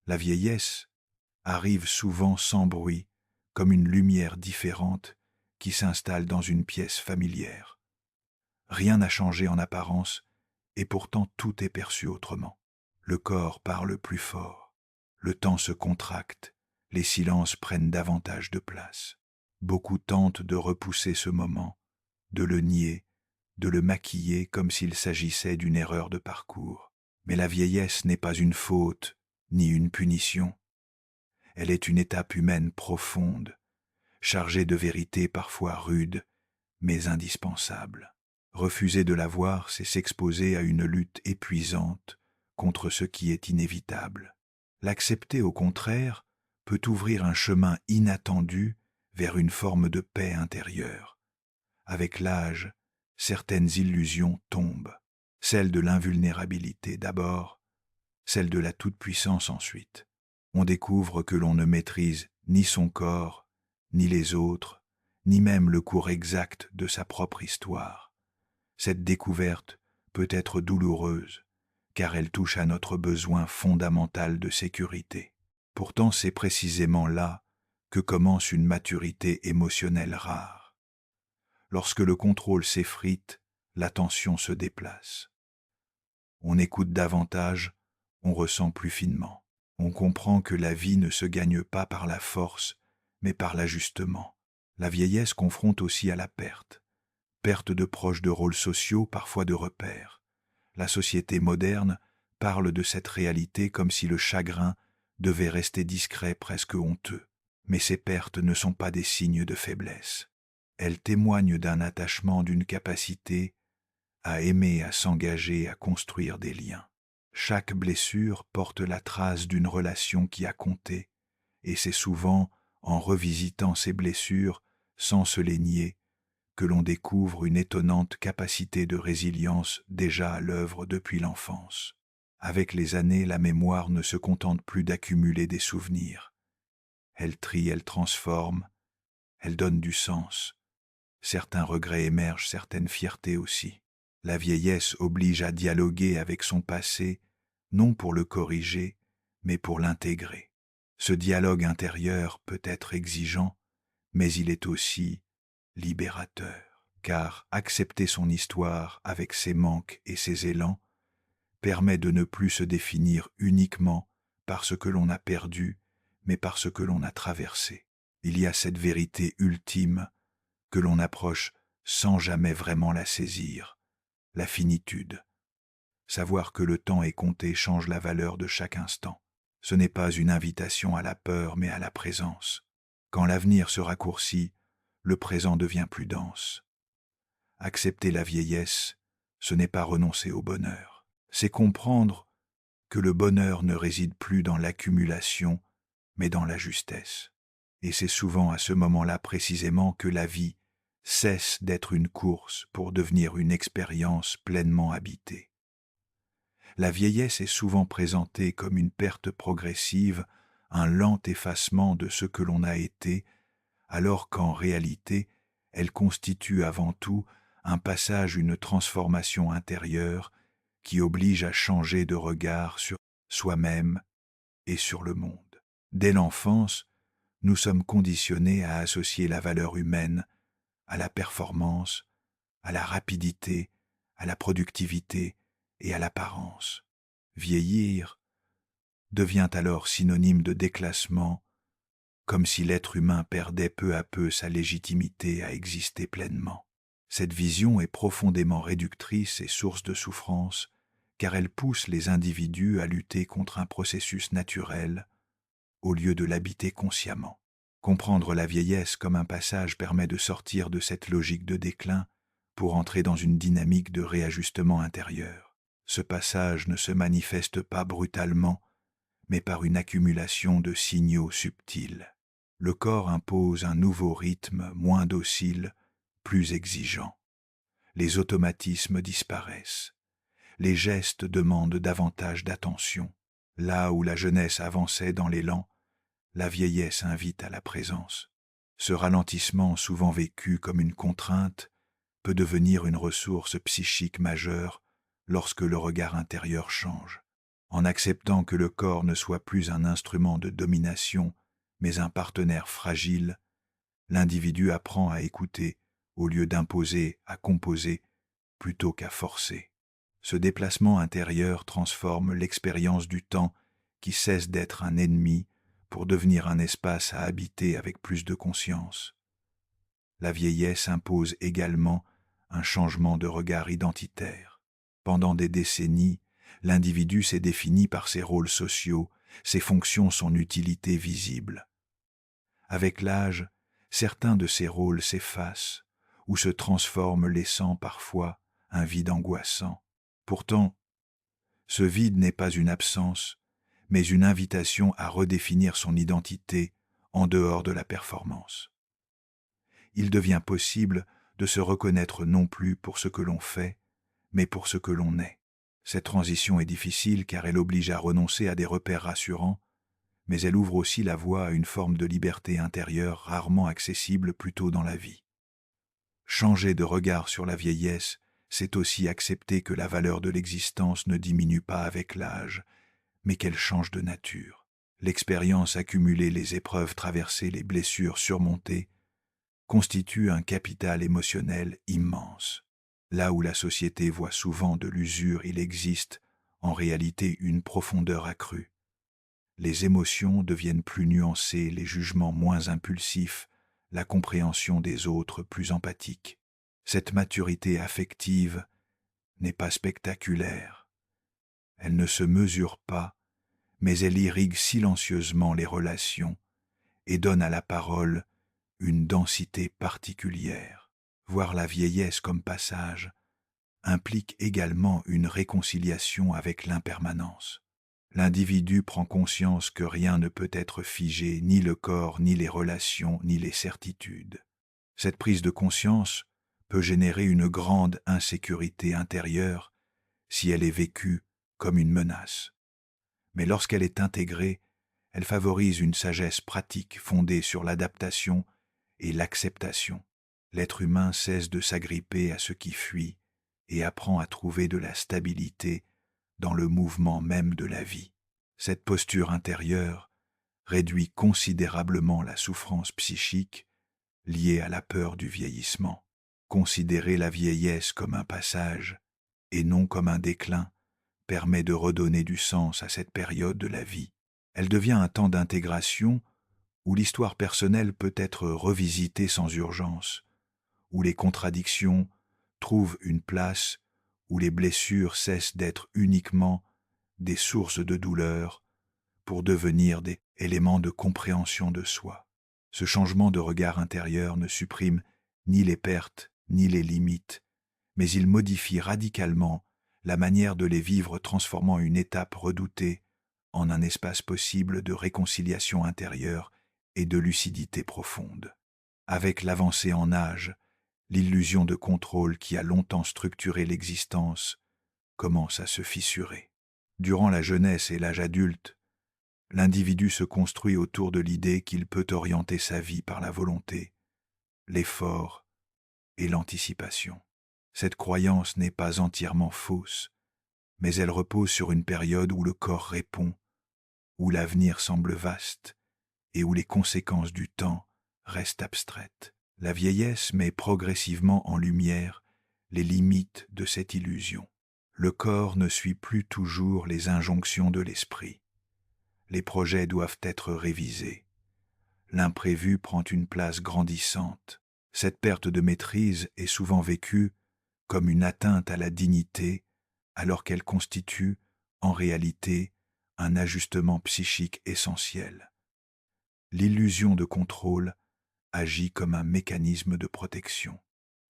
La vieillesse arrive souvent sans bruit, comme une lumière différente qui s'installe dans une pièce familière. Rien n'a changé en apparence, et pourtant tout est perçu autrement. Le corps parle plus fort, le temps se contracte, les silences prennent davantage de place. Beaucoup tentent de repousser ce moment, de le nier, de le maquiller comme s'il s'agissait d'une erreur de parcours. Mais la vieillesse n'est pas une faute, ni une punition. Elle est une étape humaine profonde, chargée de vérités parfois rudes, mais indispensables. Refuser de la voir, c'est s'exposer à une lutte épuisante contre ce qui est inévitable. L'accepter, au contraire, peut ouvrir un chemin inattendu vers une forme de paix intérieure. Avec l'âge, certaines illusions tombent, celle de l'invulnérabilité d'abord, celle de la toute-puissance ensuite. On découvre que l'on ne maîtrise ni son corps, ni les autres, ni même le cours exact de sa propre histoire. Cette découverte peut être douloureuse, car elle touche à notre besoin fondamental de sécurité. Pourtant, c'est précisément là que commence une maturité émotionnelle rare. Lorsque le contrôle s'effrite, l'attention se déplace. On écoute davantage, on ressent plus finement. On comprend que la vie ne se gagne pas par la force, mais par l'ajustement. La vieillesse confronte aussi à la perte. Perte de proches, de rôles sociaux, parfois de repères. La société moderne parle de cette réalité comme si le chagrin devait rester discret, presque honteux. Mais ces pertes ne sont pas des signes de faiblesse. Elles témoignent d'un attachement, d'une capacité à aimer, à s'engager, à construire des liens. Chaque blessure porte la trace d'une relation qui a compté, et c'est souvent en revisitant ces blessures, sans se les nier, que l'on découvre une étonnante capacité de résilience déjà à l'œuvre depuis l'enfance. Avec les années, la mémoire ne se contente plus d'accumuler des souvenirs. Elle trie, elle transforme, elle donne du sens. Certains regrets émergent, certaines fiertés aussi. La vieillesse oblige à dialoguer avec son passé, non pour le corriger, mais pour l'intégrer. Ce dialogue intérieur peut être exigeant, mais il est aussi libérateur, car accepter son histoire avec ses manques et ses élans permet de ne plus se définir uniquement par ce que l'on a perdu, mais par ce que l'on a traversé. Il y a cette vérité ultime que l'on approche sans jamais vraiment la saisir, la finitude. Savoir que le temps est compté change la valeur de chaque instant. Ce n'est pas une invitation à la peur, mais à la présence. Quand l'avenir se raccourcit, le présent devient plus dense. Accepter la vieillesse, ce n'est pas renoncer au bonheur. C'est comprendre que le bonheur ne réside plus dans l'accumulation, mais dans la justesse. Et c'est souvent à ce moment-là précisément que la vie cesse d'être une course pour devenir une expérience pleinement habitée. La vieillesse est souvent présentée comme une perte progressive, un lent effacement de ce que l'on a été, alors qu'en réalité, elle constitue avant tout un passage, une transformation intérieure qui oblige à changer de regard sur soi-même et sur le monde. Dès l'enfance, nous sommes conditionnés à associer la valeur humaine à la performance, à la rapidité, à la productivité et à l'apparence. Vieillir devient alors synonyme de déclassement, comme si l'être humain perdait peu à peu sa légitimité à exister pleinement. Cette vision est profondément réductrice et source de souffrance, car elle pousse les individus à lutter contre un processus naturel, au lieu de l'habiter consciemment. Comprendre la vieillesse comme un passage permet de sortir de cette logique de déclin pour entrer dans une dynamique de réajustement intérieur. Ce passage ne se manifeste pas brutalement, mais par une accumulation de signaux subtils. Le corps impose un nouveau rythme moins docile, plus exigeant. Les automatismes disparaissent. Les gestes demandent davantage d'attention. Là où la jeunesse avançait dans l'élan, la vieillesse invite à la présence. Ce ralentissement, souvent vécu comme une contrainte, peut devenir une ressource psychique majeure lorsque le regard intérieur change. En acceptant que le corps ne soit plus un instrument de domination, mais un partenaire fragile, l'individu apprend à écouter au lieu d'imposer, à composer plutôt qu'à forcer. Ce déplacement intérieur transforme l'expérience du temps qui cesse d'être un ennemi pour devenir un espace à habiter avec plus de conscience. La vieillesse impose également un changement de regard identitaire. Pendant des décennies, l'individu s'est défini par ses rôles sociaux, ses fonctions, son utilité visible. Avec l'âge, certains de ces rôles s'effacent ou se transforment, laissant parfois un vide angoissant. Pourtant, ce vide n'est pas une absence, mais une invitation à redéfinir son identité en dehors de la performance. Il devient possible de se reconnaître non plus pour ce que l'on fait, mais pour ce que l'on est. Cette transition est difficile car elle oblige à renoncer à des repères rassurants, mais elle ouvre aussi la voie à une forme de liberté intérieure rarement accessible plus tôt dans la vie. Changer de regard sur la vieillesse, c'est aussi accepter que la valeur de l'existence ne diminue pas avec l'âge, mais qu'elle change de nature. L'expérience accumulée, les épreuves traversées, les blessures surmontées, constituent un capital émotionnel immense. Là où la société voit souvent de l'usure, il existe, en réalité, une profondeur accrue. Les émotions deviennent plus nuancées, les jugements moins impulsifs, la compréhension des autres plus empathique. Cette maturité affective n'est pas spectaculaire. Elle ne se mesure pas, mais elle irrigue silencieusement les relations et donne à la parole une densité particulière. Voir la vieillesse comme passage implique également une réconciliation avec l'impermanence. L'individu prend conscience que rien ne peut être figé, ni le corps, ni les relations, ni les certitudes. Cette prise de conscience peut générer une grande insécurité intérieure si elle est vécue comme une menace. Mais lorsqu'elle est intégrée, elle favorise une sagesse pratique fondée sur l'adaptation et l'acceptation. L'être humain cesse de s'agripper à ce qui fuit et apprend à trouver de la stabilité dans le mouvement même de la vie. Cette posture intérieure réduit considérablement la souffrance psychique liée à la peur du vieillissement. Considérer la vieillesse comme un passage et non comme un déclin permet de redonner du sens à cette période de la vie. Elle devient un temps d'intégration où l'histoire personnelle peut être revisitée sans urgence, où les contradictions trouvent une place, où les blessures cessent d'être uniquement des sources de douleur pour devenir des éléments de compréhension de soi. Ce changement de regard intérieur ne supprime ni les pertes ni les limites, mais il modifie radicalement la manière de les vivre, transformant une étape redoutée en un espace possible de réconciliation intérieure et de lucidité profonde. Avec l'avancée en âge, l'illusion de contrôle qui a longtemps structuré l'existence commence à se fissurer. Durant la jeunesse et l'âge adulte, l'individu se construit autour de l'idée qu'il peut orienter sa vie par la volonté, l'effort et l'anticipation. Cette croyance n'est pas entièrement fausse, mais elle repose sur une période où le corps répond, où l'avenir semble vaste et où les conséquences du temps restent abstraites. La vieillesse met progressivement en lumière les limites de cette illusion. Le corps ne suit plus toujours les injonctions de l'esprit. Les projets doivent être révisés. L'imprévu prend une place grandissante. Cette perte de maîtrise est souvent vécue comme une atteinte à la dignité, alors qu'elle constitue, en réalité, un ajustement psychique essentiel. L'illusion de contrôle agit comme un mécanisme de protection.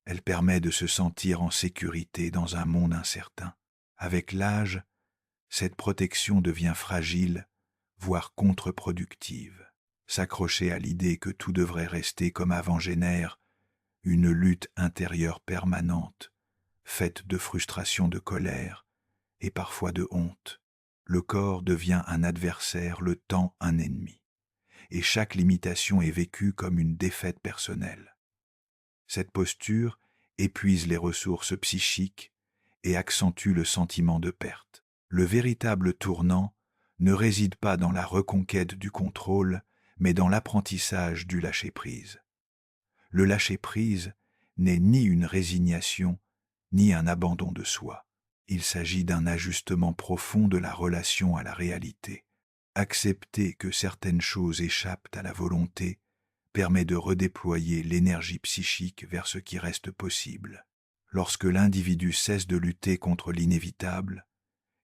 Elle permet de se sentir en sécurité dans un monde incertain. Avec l'âge, cette protection devient fragile, voire contre-productive. S'accrocher à l'idée que tout devrait rester comme avant génère une lutte intérieure permanente, faite de frustration, de colère et parfois de honte. Le corps devient un adversaire, le temps un ennemi, et chaque limitation est vécue comme une défaite personnelle. Cette posture épuise les ressources psychiques et accentue le sentiment de perte. Le véritable tournant ne réside pas dans la reconquête du contrôle, mais dans l'apprentissage du lâcher-prise. Le lâcher-prise n'est ni une résignation, ni un abandon de soi. Il s'agit d'un ajustement profond de la relation à la réalité. Accepter que certaines choses échappent à la volonté permet de redéployer l'énergie psychique vers ce qui reste possible. Lorsque l'individu cesse de lutter contre l'inévitable,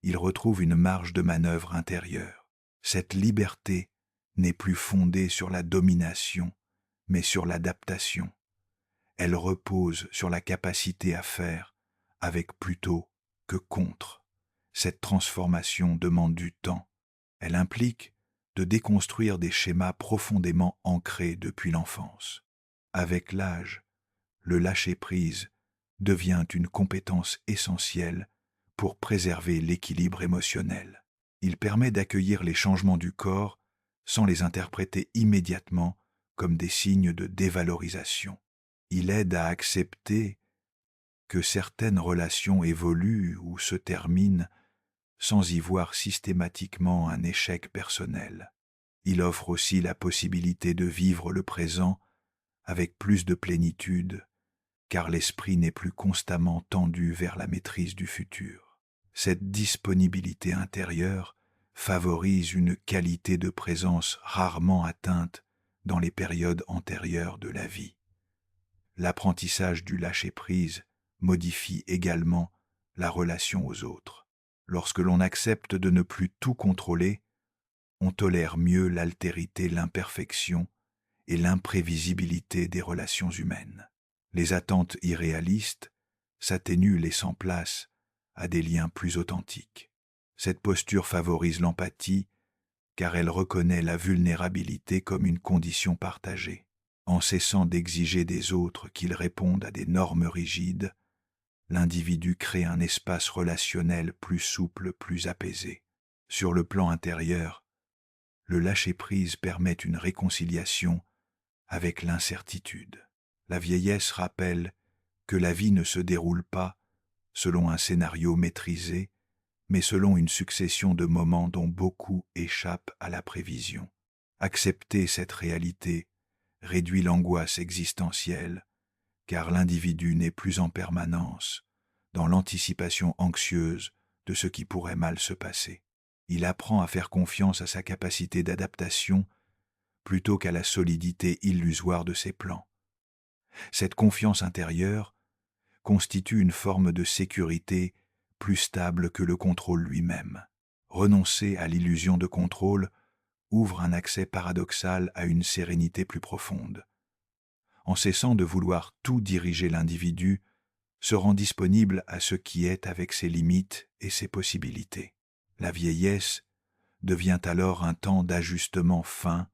il retrouve une marge de manœuvre intérieure. Cette liberté n'est plus fondée sur la domination, mais sur l'adaptation. Elle repose sur la capacité à faire avec plutôt que contre. Cette transformation demande du temps. Elle implique de déconstruire des schémas profondément ancrés depuis l'enfance. Avec l'âge, le lâcher-prise devient une compétence essentielle pour préserver l'équilibre émotionnel. Il permet d'accueillir les changements du corps sans les interpréter immédiatement comme des signes de dévalorisation. Il aide à accepter que certaines relations évoluent ou se terminent sans y voir systématiquement un échec personnel. Il offre aussi la possibilité de vivre le présent avec plus de plénitude, car l'esprit n'est plus constamment tendu vers la maîtrise du futur. Cette disponibilité intérieure favorise une qualité de présence rarement atteinte dans les périodes antérieures de la vie. L'apprentissage du lâcher-prise modifie également la relation aux autres. Lorsque l'on accepte de ne plus tout contrôler, on tolère mieux l'altérité, l'imperfection et l'imprévisibilité des relations humaines. Les attentes irréalistes s'atténuent, laissant place à des liens plus authentiques. Cette posture favorise l'empathie car elle reconnaît la vulnérabilité comme une condition partagée. En cessant d'exiger des autres qu'ils répondent à des normes rigides, l'individu crée un espace relationnel plus souple, plus apaisé. Sur le plan intérieur, le lâcher-prise permet une réconciliation avec l'incertitude. La vieillesse rappelle que la vie ne se déroule pas selon un scénario maîtrisé, mais selon une succession de moments dont beaucoup échappent à la prévision. Accepter cette réalité réduit l'angoisse existentielle, car l'individu n'est plus en permanence dans l'anticipation anxieuse de ce qui pourrait mal se passer. Il apprend à faire confiance à sa capacité d'adaptation plutôt qu'à la solidité illusoire de ses plans. Cette confiance intérieure constitue une forme de sécurité plus stable que le contrôle lui-même. Renoncer à l'illusion de contrôle ouvre un accès paradoxal à une sérénité plus profonde. En cessant de vouloir tout diriger, l'individu se rend disponible à ce qui est avec ses limites et ses possibilités. La vieillesse devient alors un temps d'ajustement fin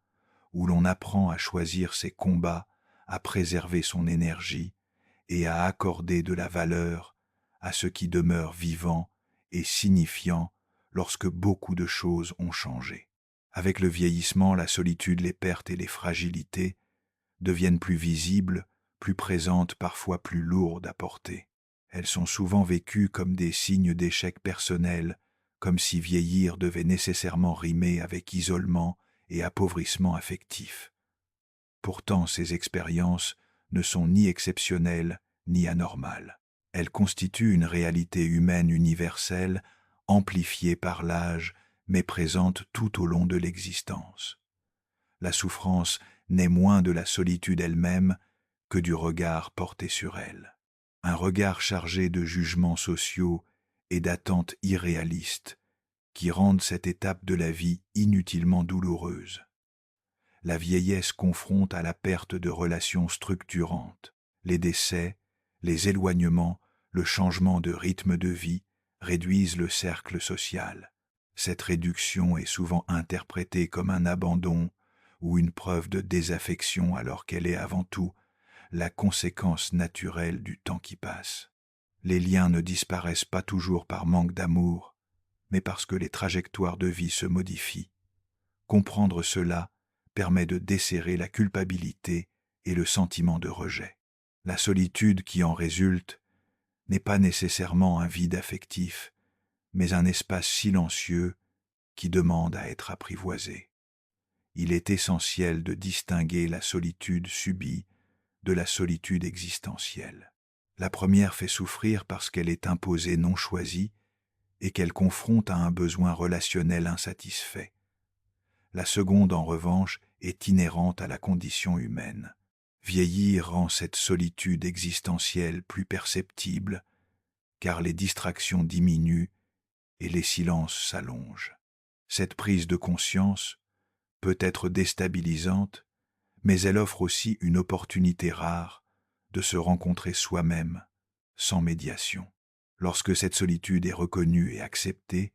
où l'on apprend à choisir ses combats, à préserver son énergie et à accorder de la valeur à ce qui demeure vivant et signifiant lorsque beaucoup de choses ont changé. Avec le vieillissement, la solitude, les pertes et les fragilités deviennent plus visibles, plus présentes, parfois plus lourdes à porter. Elles sont souvent vécues comme des signes d'échec personnel, comme si vieillir devait nécessairement rimer avec isolement et appauvrissement affectif. Pourtant, ces expériences ne sont ni exceptionnelles ni anormales. Elles constituent une réalité humaine universelle, amplifiée par l'âge, mais présente tout au long de l'existence. La souffrance n'est moins de la solitude elle-même que du regard porté sur elle. Un regard chargé de jugements sociaux et d'attentes irréalistes qui rendent cette étape de la vie inutilement douloureuse. La vieillesse confronte à la perte de relations structurantes. Les décès, les éloignements, le changement de rythme de vie réduisent le cercle social. Cette réduction est souvent interprétée comme un abandon ou une preuve de désaffection alors qu'elle est avant tout la conséquence naturelle du temps qui passe. Les liens ne disparaissent pas toujours par manque d'amour, mais parce que les trajectoires de vie se modifient. Comprendre cela permet de desserrer la culpabilité et le sentiment de rejet. La solitude qui en résulte n'est pas nécessairement un vide affectif, mais un espace silencieux qui demande à être apprivoisé. Il est essentiel de distinguer la solitude subie de la solitude existentielle. La première fait souffrir parce qu'elle est imposée non choisie et qu'elle confronte à un besoin relationnel insatisfait. La seconde, en revanche, est inhérente à la condition humaine. Vieillir rend cette solitude existentielle plus perceptible, car les distractions diminuent et les silences s'allongent. Cette prise de conscience peut être déstabilisante, mais elle offre aussi une opportunité rare de se rencontrer soi-même sans médiation. Lorsque cette solitude est reconnue et acceptée,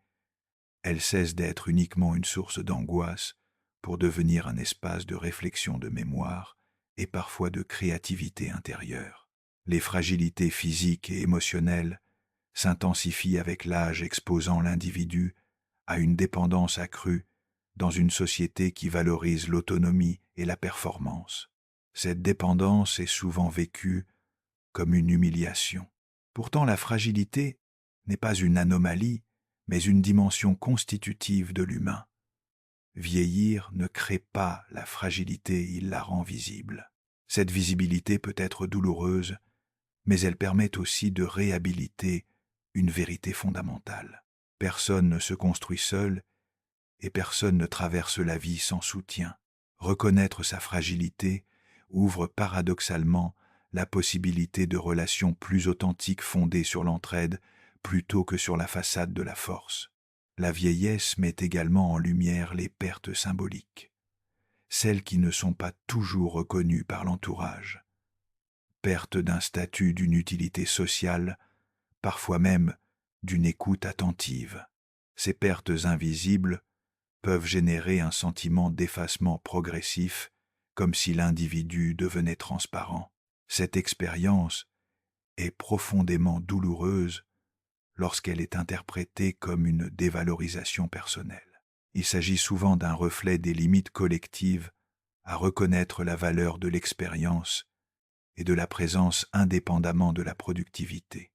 elle cesse d'être uniquement une source d'angoisse pour devenir un espace de réflexion, de mémoire et parfois de créativité intérieure. Les fragilités physiques et émotionnelles s'intensifient avec l'âge, exposant l'individu à une dépendance accrue dans une société qui valorise l'autonomie et la performance. Cette dépendance est souvent vécue comme une humiliation. Pourtant, la fragilité n'est pas une anomalie, mais une dimension constitutive de l'humain. Vieillir ne crée pas la fragilité, il la rend visible. Cette visibilité peut être douloureuse, mais elle permet aussi de réhabiliter une vérité fondamentale. Personne ne se construit seul et personne ne traverse la vie sans soutien. Reconnaître sa fragilité ouvre paradoxalement la possibilité de relations plus authentiques fondées sur l'entraide plutôt que sur la façade de la force. La vieillesse met également en lumière les pertes symboliques, celles qui ne sont pas toujours reconnues par l'entourage. Perte d'un statut, d'une utilité sociale, parfois même d'une écoute attentive. Ces pertes invisibles peuvent générer un sentiment d'effacement progressif, comme si l'individu devenait transparent. Cette expérience est profondément douloureuse lorsqu'elle est interprétée comme une dévalorisation personnelle. Il s'agit souvent d'un reflet des limites collectives à reconnaître la valeur de l'expérience et de la présence indépendamment de la productivité.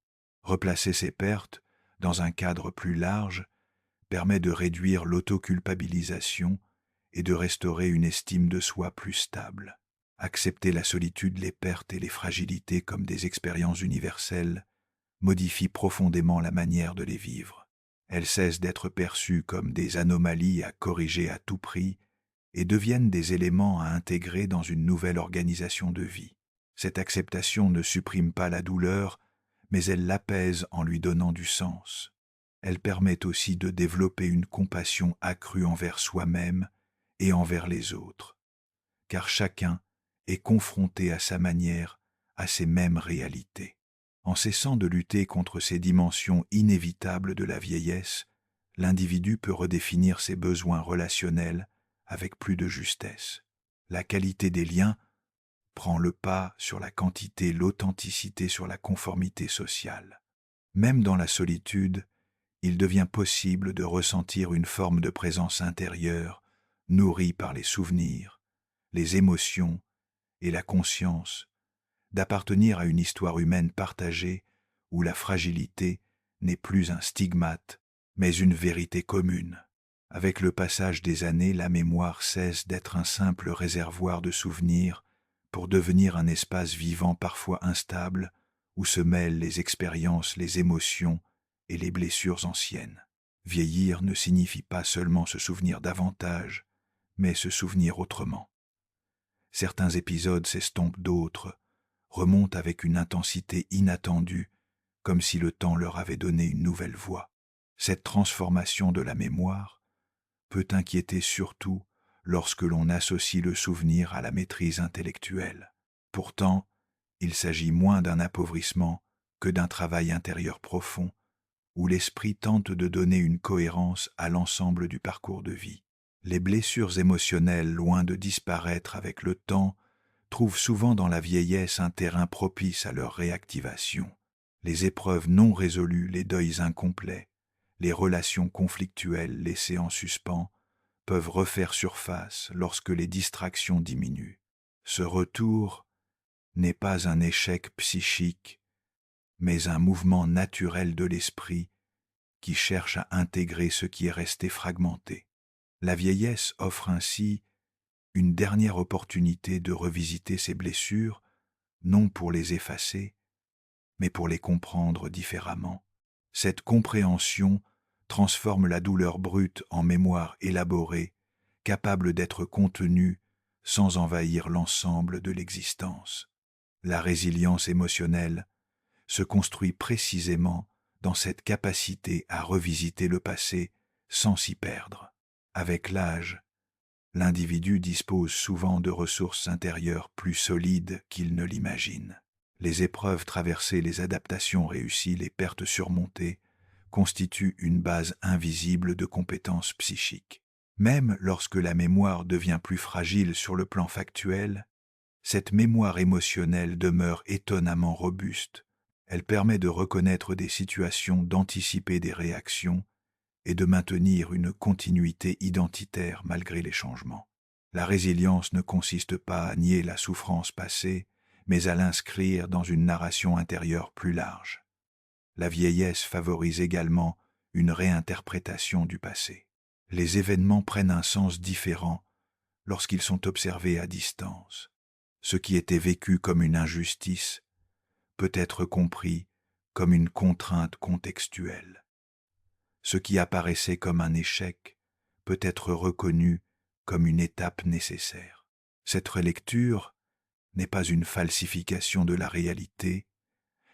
Replacer ces pertes dans un cadre plus large permet de réduire l'autoculpabilisation et de restaurer une estime de soi plus stable. Accepter la solitude, les pertes et les fragilités comme des expériences universelles modifie profondément la manière de les vivre. Elles cessent d'être perçues comme des anomalies à corriger à tout prix et deviennent des éléments à intégrer dans une nouvelle organisation de vie. Cette acceptation ne supprime pas la douleur, mais elle l'apaise en lui donnant du sens. Elle permet aussi de développer une compassion accrue envers soi-même et envers les autres, car chacun est confronté à sa manière à ces mêmes réalités. En cessant de lutter contre ces dimensions inévitables de la vieillesse, l'individu peut redéfinir ses besoins relationnels avec plus de justesse. La qualité des liens prend le pas sur la quantité, l'authenticité sur la conformité sociale. Même dans la solitude, il devient possible de ressentir une forme de présence intérieure nourrie par les souvenirs, les émotions et la conscience, d'appartenir à une histoire humaine partagée où la fragilité n'est plus un stigmate, mais une vérité commune. Avec le passage des années, la mémoire cesse d'être un simple réservoir de souvenirs pour devenir un espace vivant parfois instable où se mêlent les expériences, les émotions et les blessures anciennes. Vieillir ne signifie pas seulement se souvenir davantage, mais se souvenir autrement. Certains épisodes s'estompent d'autres, remontent avec une intensité inattendue, comme si le temps leur avait donné une nouvelle voix. Cette transformation de la mémoire peut inquiéter surtout lorsque l'on associe le souvenir à la maîtrise intellectuelle. Pourtant, il s'agit moins d'un appauvrissement que d'un travail intérieur profond, où l'esprit tente de donner une cohérence à l'ensemble du parcours de vie. Les blessures émotionnelles, loin de disparaître avec le temps, trouvent souvent dans la vieillesse un terrain propice à leur réactivation. Les épreuves non résolues, les deuils incomplets, les relations conflictuelles laissées en suspens peuvent refaire surface lorsque les distractions diminuent. Ce retour n'est pas un échec psychique, mais un mouvement naturel de l'esprit qui cherche à intégrer ce qui est resté fragmenté. La vieillesse offre ainsi une dernière opportunité de revisiter ses blessures, non pour les effacer, mais pour les comprendre différemment. Cette compréhension transforme la douleur brute en mémoire élaborée, capable d'être contenue sans envahir l'ensemble de l'existence. La résilience émotionnelle se construit précisément dans cette capacité à revisiter le passé sans s'y perdre. Avec l'âge, l'individu dispose souvent de ressources intérieures plus solides qu'il ne l'imagine. Les épreuves traversées, les adaptations réussies, les pertes surmontées constituent une base invisible de compétences psychiques. Même lorsque la mémoire devient plus fragile sur le plan factuel, cette mémoire émotionnelle demeure étonnamment robuste. Elle permet de reconnaître des situations, d'anticiper des réactions et de maintenir une continuité identitaire malgré les changements. La résilience ne consiste pas à nier la souffrance passée, mais à l'inscrire dans une narration intérieure plus large. La vieillesse favorise également une réinterprétation du passé. Les événements prennent un sens différent lorsqu'ils sont observés à distance. Ce qui était vécu comme une injustice peut être compris comme une contrainte contextuelle. Ce qui apparaissait comme un échec peut être reconnu comme une étape nécessaire. Cette relecture n'est pas une falsification de la réalité,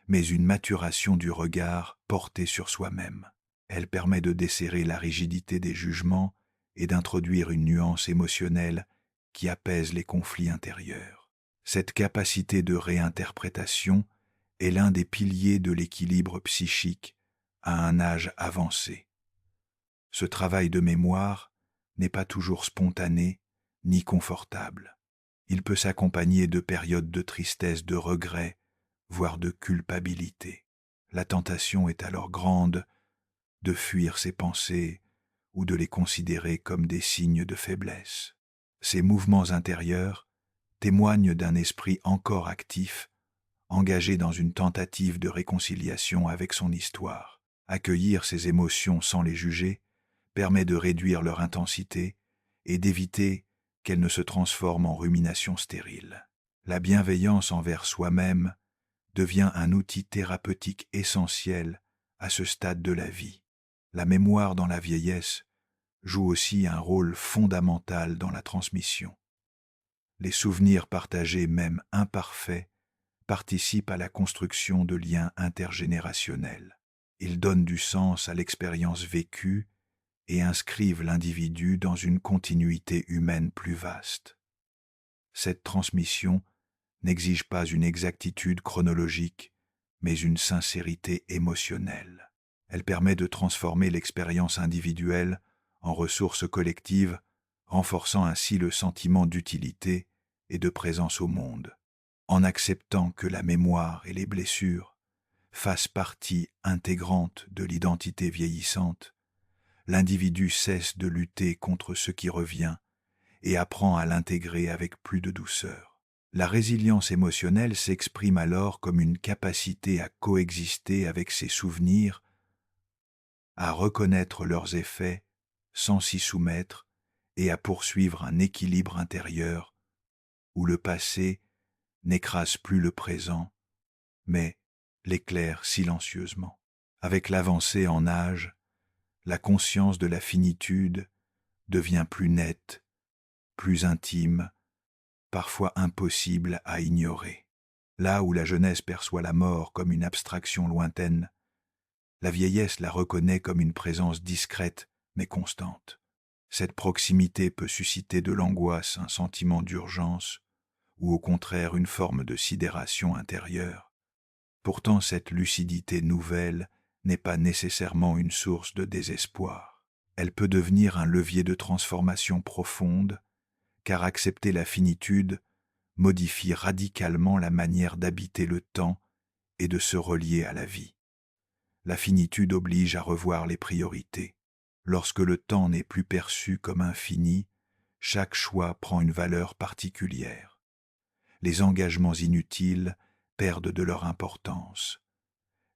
mais une maturation du regard porté sur soi-même. Elle permet de desserrer la rigidité des jugements et d'introduire une nuance émotionnelle qui apaise les conflits intérieurs. Cette capacité de réinterprétation est l'un des piliers de l'équilibre psychique à un âge avancé. Ce travail de mémoire n'est pas toujours spontané ni confortable. Il peut s'accompagner de périodes de tristesse, de regret, voire de culpabilité. La tentation est alors grande de fuir ces pensées ou de les considérer comme des signes de faiblesse. Ces mouvements intérieurs témoignent d'un esprit encore actif, engagé dans une tentative de réconciliation avec son histoire. Accueillir ces émotions sans les juger permet de réduire leur intensité et d'éviter qu'elles ne se transforment en rumination stérile. La bienveillance envers soi-même devient un outil thérapeutique essentiel à ce stade de la vie. La mémoire dans la vieillesse joue aussi un rôle fondamental dans la transmission. Les souvenirs partagés, même imparfaits, participent à la construction de liens intergénérationnels. Ils donnent du sens à l'expérience vécue et inscrivent l'individu dans une continuité humaine plus vaste. Cette transmission n'exige pas une exactitude chronologique, mais une sincérité émotionnelle. Elle permet de transformer l'expérience individuelle en ressources collectives, renforçant ainsi le sentiment d'utilité et de présence au monde. En acceptant que la mémoire et les blessures fassent partie intégrante de l'identité vieillissante, l'individu cesse de lutter contre ce qui revient et apprend à l'intégrer avec plus de douceur. La résilience émotionnelle s'exprime alors comme une capacité à coexister avec ses souvenirs, à reconnaître leurs effets sans s'y soumettre et à poursuivre un équilibre intérieur où le passé n'écrase plus le présent, mais l'éclaire silencieusement. Avec l'avancée en âge, la conscience de la finitude devient plus nette, plus intime, parfois impossible à ignorer. Là où la jeunesse perçoit la mort comme une abstraction lointaine, la vieillesse la reconnaît comme une présence discrète mais constante. Cette proximité peut susciter de l'angoisse, un sentiment d'urgence, ou au contraire une forme de sidération intérieure. Pourtant, cette lucidité nouvelle n'est pas nécessairement une source de désespoir. Elle peut devenir un levier de transformation profonde, car accepter la finitude modifie radicalement la manière d'habiter le temps et de se relier à la vie. La finitude oblige à revoir les priorités. Lorsque le temps n'est plus perçu comme infini, chaque choix prend une valeur particulière. Les engagements inutiles perdent de leur importance.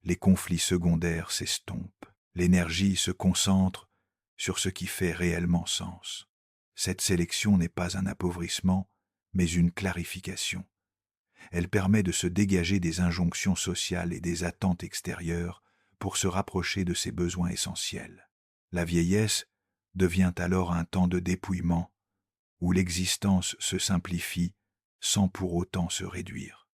Les conflits secondaires s'estompent. L'énergie se concentre sur ce qui fait réellement sens. Cette sélection n'est pas un appauvrissement, mais une clarification. Elle permet de se dégager des injonctions sociales et des attentes extérieures pour se rapprocher de ses besoins essentiels. La vieillesse devient alors un temps de dépouillement, où l'existence se simplifie sans pour autant se réduire.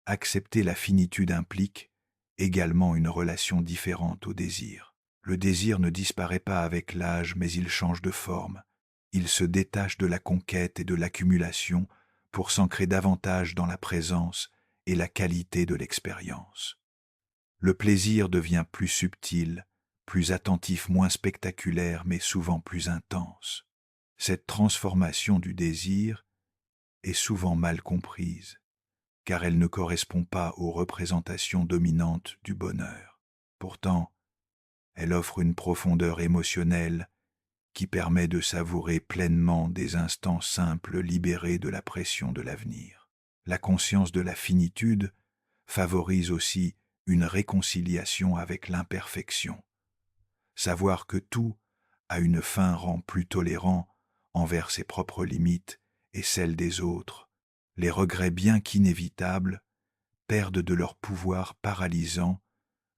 Accepter la finitude implique également une relation différente au désir. Le désir ne disparaît pas avec l'âge, mais il change de forme. Il se détache de la conquête et de l'accumulation pour s'ancrer davantage dans la présence et la qualité de l'expérience. Le plaisir devient plus subtil, plus attentif, moins spectaculaire, mais souvent plus intense. Cette transformation du désir est souvent mal comprise, car elle ne correspond pas aux représentations dominantes du bonheur. Pourtant, elle offre une profondeur émotionnelle qui permet de savourer pleinement des instants simples libérés de la pression de l'avenir. La conscience de la finitude favorise aussi une réconciliation avec l'imperfection. Savoir que tout a une fin rend plus tolérant envers ses propres limites et celles des autres. Les regrets, bien qu'inévitables, perdent de leur pouvoir paralysant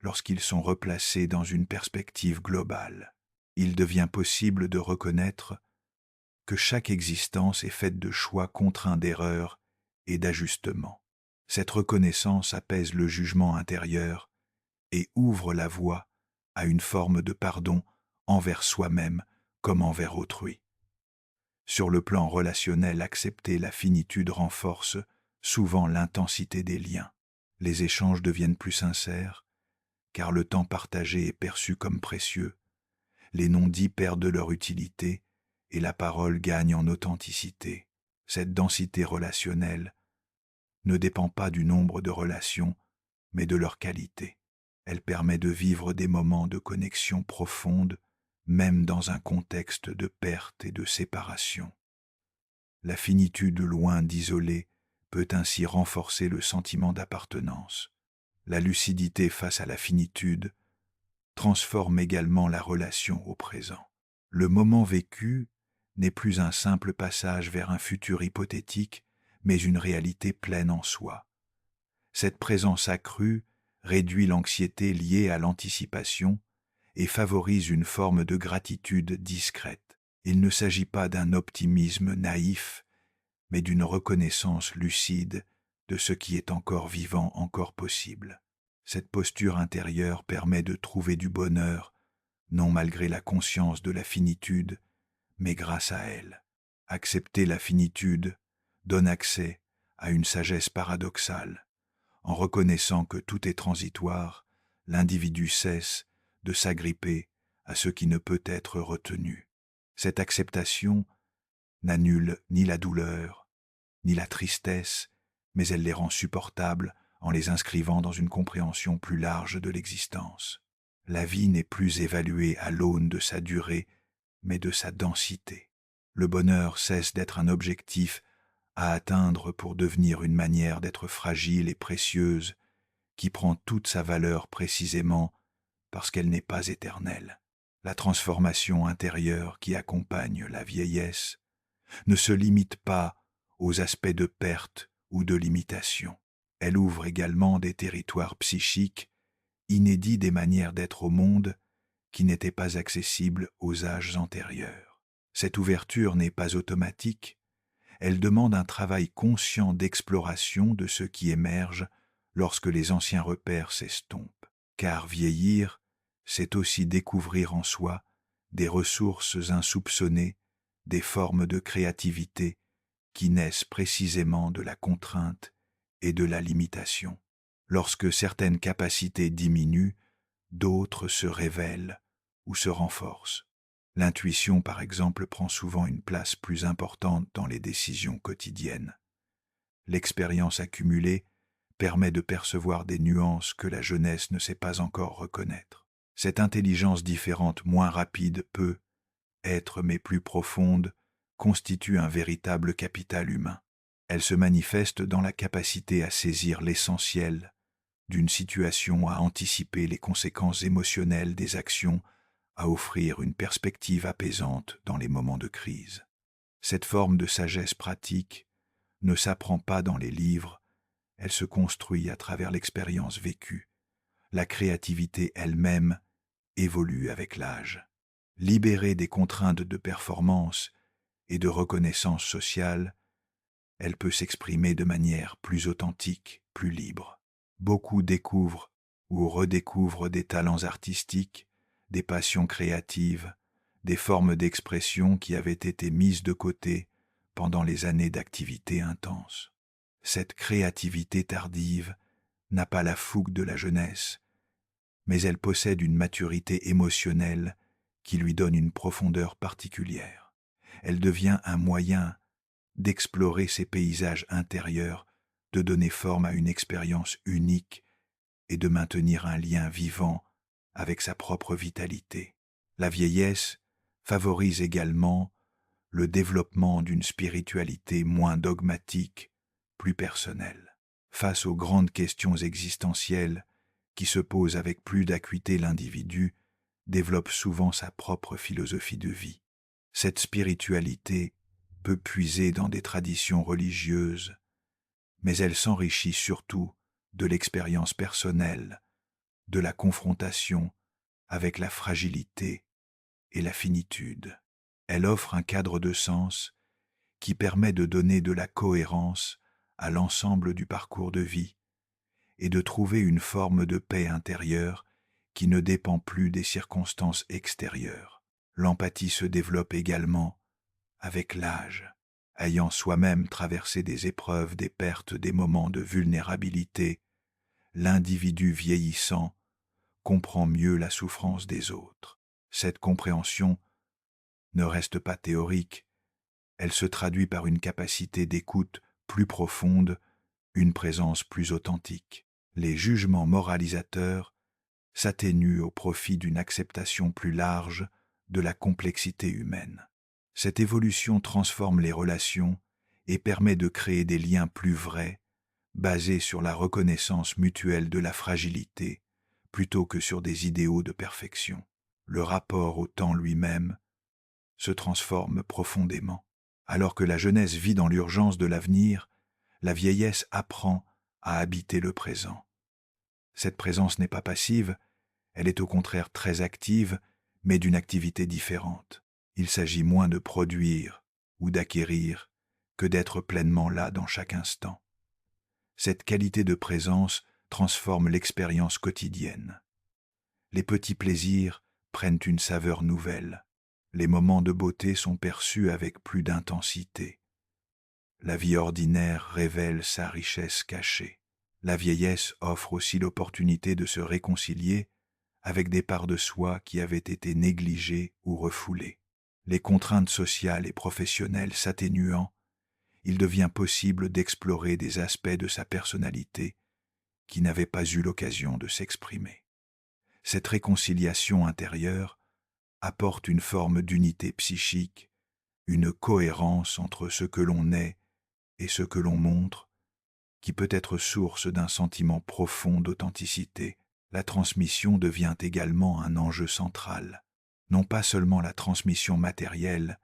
lorsqu'ils sont replacés dans une perspective globale. Il devient possible de reconnaître que chaque existence est faite de choix contraints d'erreurs et d'ajustements. Cette reconnaissance apaise le jugement intérieur et ouvre la voie à une forme de pardon envers soi-même comme envers autrui. Sur le plan relationnel, accepter la finitude renforce souvent l'intensité des liens. Les échanges deviennent plus sincères, car le temps partagé est perçu comme précieux. Les non-dits perdent leur utilité et la parole gagne en authenticité. Cette densité relationnelle ne dépend pas du nombre de relations, mais de leur qualité. Elle permet de vivre des moments de connexion profonde, même dans un contexte de perte et de séparation. La finitude, loin d'isoler, peut ainsi renforcer le sentiment d'appartenance. La lucidité face à la finitude transforme également la relation au présent. Le moment vécu n'est plus un simple passage vers un futur hypothétique, mais une réalité pleine en soi. Cette présence accrue réduit l'anxiété liée à l'anticipation et favorise une forme de gratitude discrète. Il ne s'agit pas d'un optimisme naïf, mais d'une reconnaissance lucide de ce qui est encore vivant, encore possible. Cette posture intérieure permet de trouver du bonheur, non malgré la conscience de la finitude, mais grâce à elle. Accepter la finitude donne accès à une sagesse paradoxale. En reconnaissant que tout est transitoire, l'individu cesse de s'agripper à ce qui ne peut être retenu. Cette acceptation n'annule ni la douleur, ni la tristesse, mais elle les rend supportables en les inscrivant dans une compréhension plus large de l'existence. La vie n'est plus évaluée à l'aune de sa durée, mais de sa densité. Le bonheur cesse d'être un objectif à atteindre pour devenir une manière d'être fragile et précieuse, qui prend toute sa valeur précisément parce qu'elle n'est pas éternelle. La transformation intérieure qui accompagne la vieillesse ne se limite pas aux aspects de perte ou de limitation. Elle ouvre également des territoires psychiques, inédits, des manières d'être au monde qui n'étaient pas accessibles aux âges antérieurs. Cette ouverture n'est pas automatique, elle demande un travail conscient d'exploration de ce qui émerge lorsque les anciens repères s'estompent. Car vieillir, c'est aussi découvrir en soi des ressources insoupçonnées, des formes de créativité qui naissent précisément de la contrainte et de la limitation. Lorsque certaines capacités diminuent, d'autres se révèlent ou se renforcent. L'intuition, par exemple, prend souvent une place plus importante dans les décisions quotidiennes. L'expérience accumulée permet de percevoir des nuances que la jeunesse ne sait pas encore reconnaître. Cette intelligence différente, moins rapide, peut être mais plus profonde, constitue un véritable capital humain. Elle se manifeste dans la capacité à saisir l'essentiel d'une situation à anticiper les conséquences émotionnelles des actions, à offrir une perspective apaisante dans les moments de crise. Cette forme de sagesse pratique ne s'apprend pas dans les livres, elle se construit à travers l'expérience vécue. La créativité elle-même évolue avec l'âge. Libérée des contraintes de performance et de reconnaissance sociale, elle peut s'exprimer de manière plus authentique, plus libre. Beaucoup découvrent ou redécouvrent des talents artistiques, des passions créatives, des formes d'expression qui avaient été mises de côté pendant les années d'activité intense. Cette créativité tardive n'a pas la fougue de la jeunesse, mais elle possède une maturité émotionnelle qui lui donne une profondeur particulière. Elle devient un moyen d'explorer ses paysages intérieurs, de donner forme à une expérience unique et de maintenir un lien vivant avec sa propre vitalité. La vieillesse favorise également le développement d'une spiritualité moins dogmatique, plus personnelle. Face aux grandes questions existentielles qui se posent avec plus d'acuité, l'individu développe souvent sa propre philosophie de vie. Cette spiritualité peut puiser dans des traditions religieuses, mais elle s'enrichit surtout de l'expérience personnelle, de la confrontation avec la fragilité et la finitude. Elle offre un cadre de sens qui permet de donner de la cohérence à l'ensemble du parcours de vie et de trouver une forme de paix intérieure qui ne dépend plus des circonstances extérieures. L'empathie se développe également avec l'âge. Ayant soi-même traversé des épreuves, des pertes, des moments de vulnérabilité, l'individu vieillissant comprend mieux la souffrance des autres. Cette compréhension ne reste pas théorique, elle se traduit par une capacité d'écoute plus profonde, une présence plus authentique. Les jugements moralisateurs s'atténuent au profit d'une acceptation plus large de la complexité humaine. Cette évolution transforme les relations et permet de créer des liens plus vrais, basés sur la reconnaissance mutuelle de la fragilité, plutôt que sur des idéaux de perfection. Le rapport au temps lui-même se transforme profondément. Alors que la jeunesse vit dans l'urgence de l'avenir, la vieillesse apprend à habiter le présent. Cette présence n'est pas passive, elle est au contraire très active, mais d'une activité différente. Il s'agit moins de produire ou d'acquérir que d'être pleinement là dans chaque instant. Cette qualité de présence transforme l'expérience quotidienne. Les petits plaisirs prennent une saveur nouvelle. Les moments de beauté sont perçus avec plus d'intensité. La vie ordinaire révèle sa richesse cachée. La vieillesse offre aussi l'opportunité de se réconcilier avec des parts de soi qui avaient été négligées ou refoulées. Les contraintes sociales et professionnelles s'atténuant, il devient possible d'explorer des aspects de sa personnalité qui n'avaient pas eu l'occasion de s'exprimer. Cette réconciliation intérieure apporte une forme d'unité psychique, une cohérence entre ce que l'on est et ce que l'on montre, qui peut être source d'un sentiment profond d'authenticité. La transmission devient également un enjeu central, non pas seulement la transmission matérielle,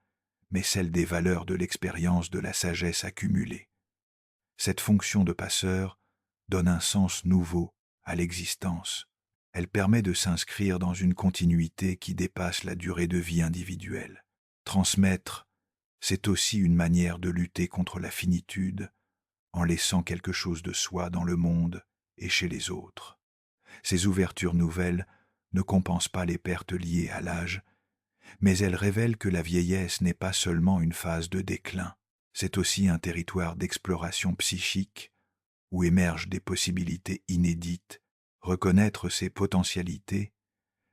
mais celle des valeurs de l'expérience de la sagesse accumulée. Cette fonction de passeur donne un sens nouveau à l'existence. Elle permet de s'inscrire dans une continuité qui dépasse la durée de vie individuelle. Transmettre, c'est aussi une manière de lutter contre la finitude, en laissant quelque chose de soi dans le monde et chez les autres. Ces ouvertures nouvelles ne compensent pas les pertes liées à l'âge, mais elles révèlent que la vieillesse n'est pas seulement une phase de déclin, c'est aussi un territoire d'exploration psychique où émergent des possibilités inédites. Reconnaître ces potentialités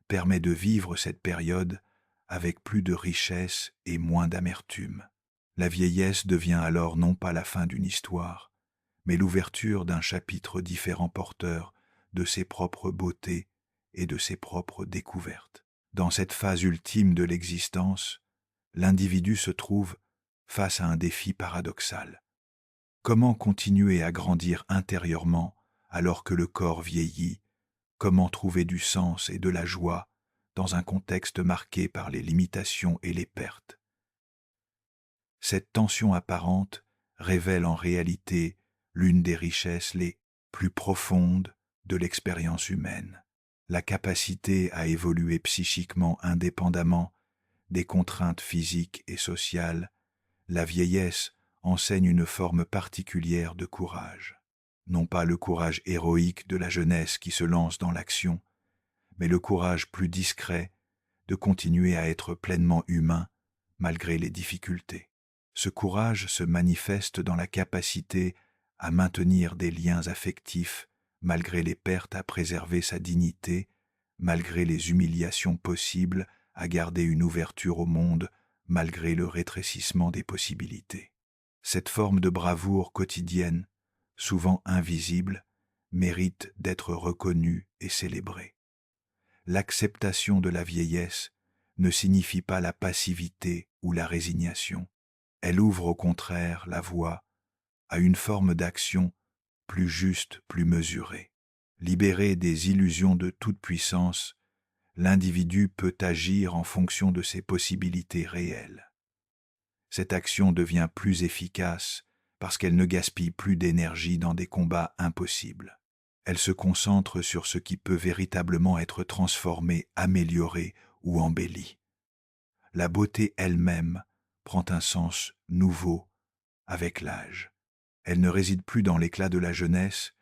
permet de vivre cette période avec plus de richesse et moins d'amertume. La vieillesse devient alors non pas la fin d'une histoire, mais l'ouverture d'un chapitre différent porteur de ses propres beautés et de ses propres découvertes. Dans cette phase ultime de l'existence, l'individu se trouve face à un défi paradoxal. Comment continuer à grandir intérieurement alors que le corps vieillit, comment trouver du sens et de la joie dans un contexte marqué par les limitations et les pertes. Cette tension apparente révèle en réalité l'une des richesses les plus profondes de l'expérience humaine, la capacité à évoluer psychiquement indépendamment des contraintes physiques et sociales. La vieillesse enseigne une forme particulière de courage. Non pas le courage héroïque de la jeunesse qui se lance dans l'action, mais le courage plus discret de continuer à être pleinement humain malgré les difficultés. Ce courage se manifeste dans la capacité à maintenir des liens affectifs malgré les pertes, à préserver sa dignité, malgré les humiliations possibles, à garder une ouverture au monde malgré le rétrécissement des possibilités. Cette forme de bravoure quotidienne, souvent invisible, mérite d'être reconnue et célébrée. L'acceptation de la vieillesse ne signifie pas la passivité ou la résignation. Elle ouvre au contraire la voie à une forme d'action plus juste, plus mesurée. Libéré des illusions de toute puissance, l'individu peut agir en fonction de ses possibilités réelles. Cette action devient plus efficace parce qu'elle ne gaspille plus d'énergie dans des combats impossibles. Elle se concentre sur ce qui peut véritablement être transformé, amélioré ou embelli. La beauté elle-même prend un sens nouveau avec l'âge. Elle ne réside plus dans l'éclat de la jeunesse,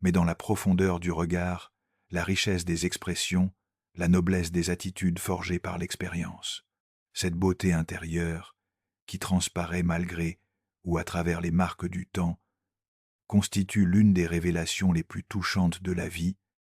mais dans la profondeur du regard, la richesse des expressions, la noblesse des attitudes forgées par l'expérience. Cette beauté intérieure, qui transparaît malgré ou à travers les marques du temps, constitue l'une des révélations les plus touchantes de la vie